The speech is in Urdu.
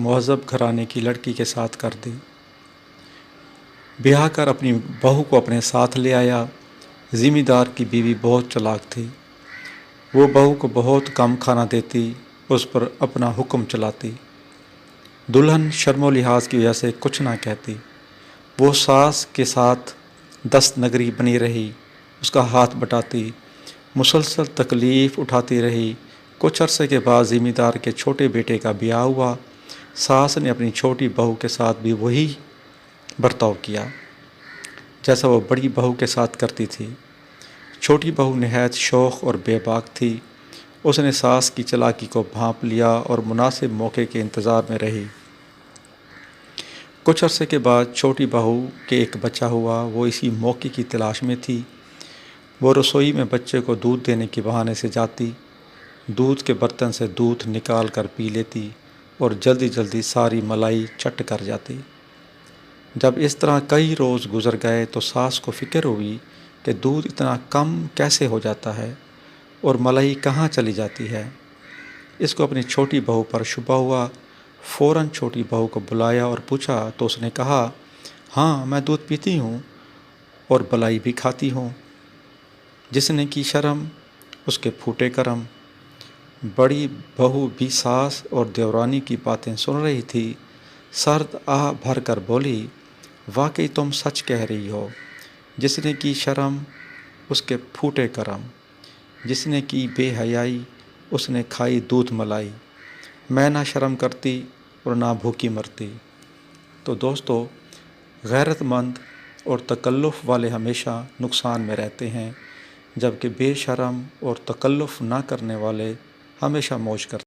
مہذب گھرانے کی لڑکی کے ساتھ کر دی۔ بیاہ کر اپنی بہو کو اپنے ساتھ لے آیا۔ ذمہ دار کی بیوی بہت چالاک تھی۔ وہ بہو کو بہت کم کھانا دیتی، اس پر اپنا حکم چلاتی۔ دلہن شرم و لحاظ کی وجہ سے کچھ نہ کہتی۔ وہ ساس کے ساتھ دست نگری بنی رہی، اس کا ہاتھ بٹاتی، مسلسل تکلیف اٹھاتی رہی۔ کچھ عرصے کے بعد ذمہ دار کے چھوٹے بیٹے کا بیاہ ہوا۔ ساس نے اپنی چھوٹی بہو کے ساتھ بھی وہی برتاؤ کیا جیسا وہ بڑی بہو کے ساتھ کرتی تھی۔ چھوٹی بہو نہایت شوخ اور بے باک تھی۔ اس نے ساس کی چالاکی کو بھانپ لیا اور مناسب موقع کے انتظار میں رہی۔ کچھ عرصے کے بعد چھوٹی بہو کے ایک بچہ ہوا۔ وہ اسی موقع کی تلاش میں تھی۔ وہ رسوئی میں بچے کو دودھ دینے کے بہانے سے جاتی، دودھ کے برتن سے دودھ نکال کر پی لیتی اور جلدی جلدی ساری ملائی چٹ کر جاتی۔ جب اس طرح کئی روز گزر گئے تو ساس کو فکر ہوئی کہ دودھ اتنا کم کیسے ہو جاتا ہے اور ملائی کہاں چلی جاتی ہے۔ اس کو اپنی چھوٹی بہو پر شبہ ہوا۔ فوراً چھوٹی بہو کو بلایا اور پوچھا تو اس نے کہا، ہاں میں دودھ پیتی ہوں اور ملائی بھی کھاتی ہوں۔ جس نے کی شرم اس کے پھوٹے کرم۔ بڑی بہو بھی ساس اور دیورانی کی باتیں سن رہی تھی۔ سرد آہ بھر کر بولی، واقعی تم سچ کہہ رہی ہو۔ جس نے کی شرم اس کے پھوٹے کرم، جس نے کی بے حیائی اس نے کھائی دودھ ملائی، میں نہ شرم کرتی اور نہ بھوکی مرتی۔ تو دوستو، غیرت مند اور تکلف والے ہمیشہ نقصان میں رہتے ہیں، جبکہ بے شرم اور تکلف نہ کرنے والے ہمیشہ موج کرتے ہیں۔